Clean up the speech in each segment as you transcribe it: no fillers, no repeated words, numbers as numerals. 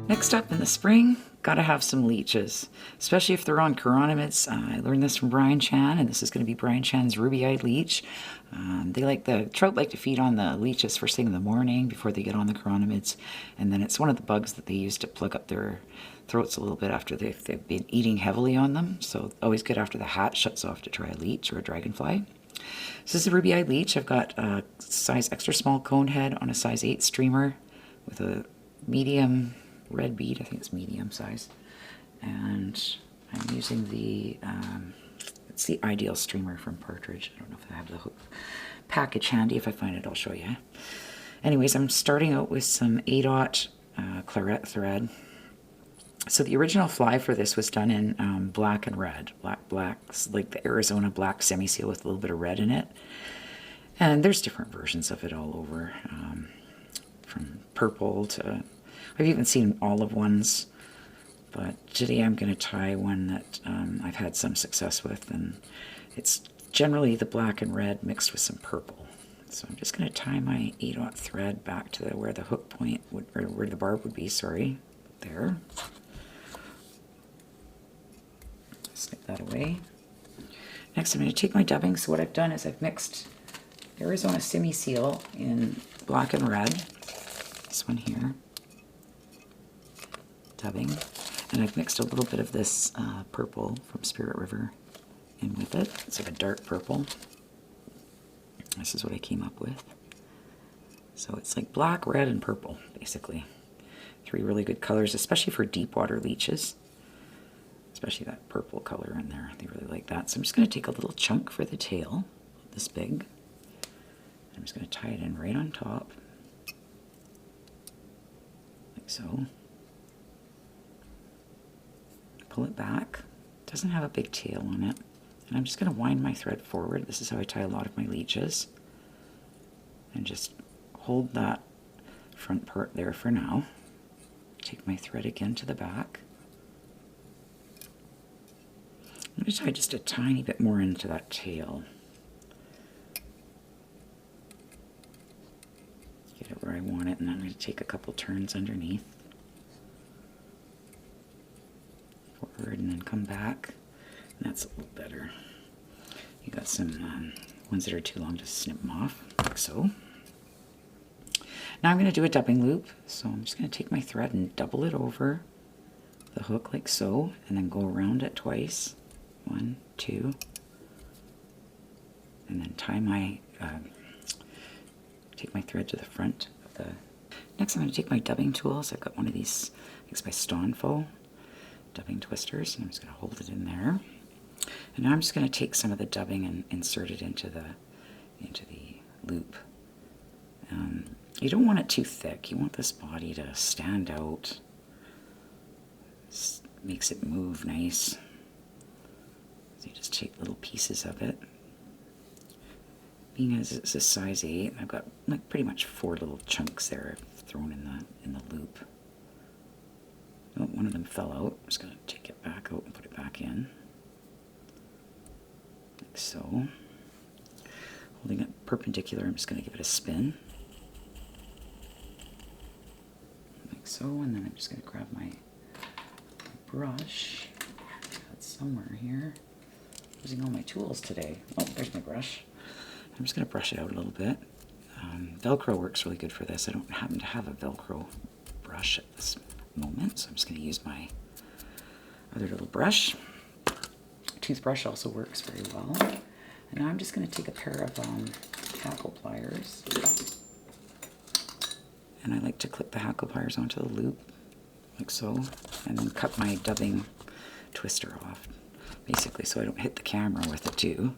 Next up in the spring, gotta have some leeches, especially if they're on chironomids. I learned this from Brian Chan, and this is going to be Brian Chan's Ruby Eyed Leech. The trout like to feed on the leeches first thing in the morning before they get on the chironomids, and then it's one of the bugs that they use to plug up their throats a little bit after they've been eating heavily on them. So always good after the hat shuts off to try a leech or a dragonfly. So this is a Ruby Eyed Leech. I've got a size extra small cone head on a size 8 streamer with a medium red bead. I think it's medium size. And I'm using it's the Ideal streamer from Partridge. I don't know if I have the hook package handy. If I find it, I'll show you. Anyways, I'm starting out with some 8/0 claret thread. So the original fly for this was done in black and red. Black's like the Arizona black semi-seal with a little bit of red in it. And there's different versions of it all over, from purple to, I've even seen olive ones. But today I'm going to tie one that I've had some success with, and it's generally the black and red mixed with some purple. So I'm just going to tie my 8/0 thread back to where the hook point would, or where the barb would be, sorry, there. Snip that away. Next I'm going to take my dubbing. So what I've done is I've mixed Arizona semi-seal in black and red, this one here, dubbing, and I've mixed a little bit of this purple from Spirit River in with it. It's like a dark purple. This is what I came up with. So it's like black, red, and purple, basically. 3 really good colors, especially for deep water leeches. Especially that purple color in there. They really like that. So I'm just going to take a little chunk for the tail, this big. I'm just going to tie it in right on top, like so. Pull it back. It doesn't have a big tail on it. And I'm just going to wind my thread forward. This is how I tie a lot of my leeches. And just hold that front part there for now. Take my thread again to the back. I'm going to tie just a tiny bit more into that tail. Get it where I want it, and I'm going to take a couple turns underneath. Forward and then come back. And that's a little better. You got some ones that are too long, just snip them off, like so. Now I'm going to do a dubbing loop. So I'm just going to take my thread and double it over the hook like so, and then go around it twice. 1, 2, and then tie my, take my thread to the front of the. Next I'm going to take my dubbing tools. I've got one of these, I think it's by Stonefo, dubbing twisters, and I'm just going to hold it in there. And now I'm just going to take some of the dubbing and insert it into the loop. You don't want it too thick. You want this body to stand out. This makes it move nice. So you just take little pieces of it. Being as it's a size 8, I've got like pretty much 4 little chunks there I've thrown in the loop. Oh, one of them fell out. I'm just going to take it back out and put it back in. Like so. Holding it perpendicular, I'm just going to give it a spin. Like so, and then I'm just going to grab my brush. That's somewhere here. Using all my tools today. Oh, there's my brush. I'm just going to brush it out a little bit. Velcro works really good for this. I don't happen to have a Velcro brush at this moment, so I'm just going to use my other little brush. Toothbrush also works very well. And now I'm just going to take a pair of hackle pliers. And I like to clip the hackle pliers onto the loop, like so, and then cut my dubbing twister off, basically, so I don't hit the camera with it too.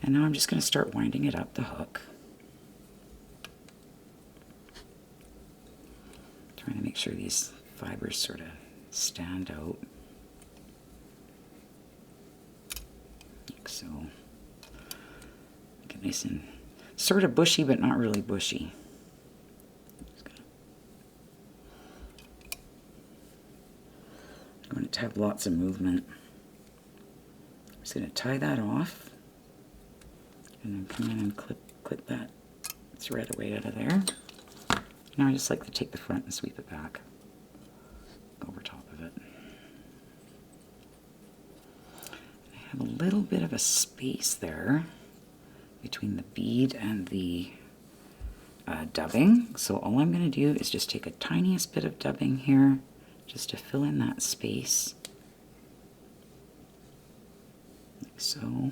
And now I'm just going to start winding it up the hook. Trying to make sure these fibers sort of stand out. Like so. Make it nice and sort of bushy, but not really bushy. I want it to have lots of movement. I'm just going to tie that off. And then come in and clip that thread away out of there. Now I just like to take the front and sweep it back. have a little bit of a space there between the bead and the dubbing. So all I'm going to do is just take a tiniest bit of dubbing here just to fill in that space. Like so.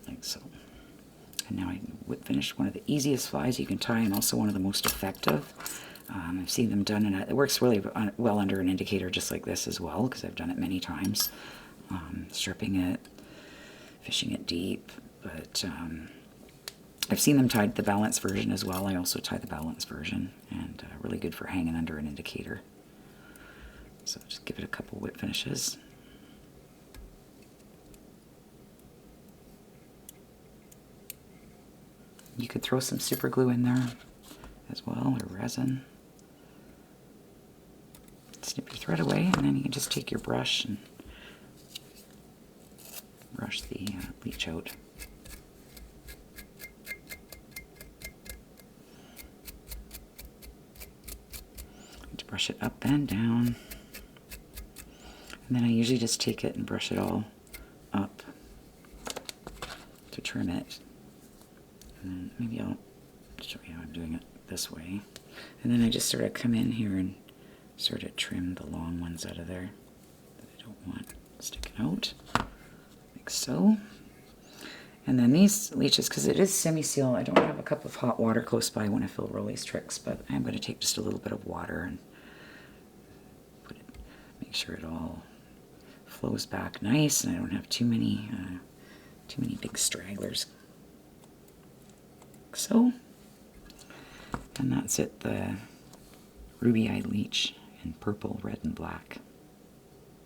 Like so. And now I finished one of the easiest flies you can tie and also one of the most effective. I've seen them done, and it works really well under an indicator just like this as well, because I've done it many times. Stripping it, fishing it deep, but I've seen them tied the balance version as well. I also tie the balance version, and really good for hanging under an indicator. So just give it a couple whip finishes. You could throw some super glue in there as well, or resin. Snip your thread away, and then you can just take your brush and brush the leech out. To brush it up and down. And then I usually just take it and brush it all up to trim it. And then maybe I'll show you how I'm doing it this way. And then I just sort of come in here and sort of trim the long ones out of there that I don't want sticking out, like so. And then these leeches, because it is semi-seal, I don't have a cup of hot water close by when I fill Rolly's tricks, but I'm going to take just a little bit of water and put it, make sure it all flows back nice, and I don't have too many big stragglers. Like so. And that's it, the Ruby Eyed Leech in purple, red, and black.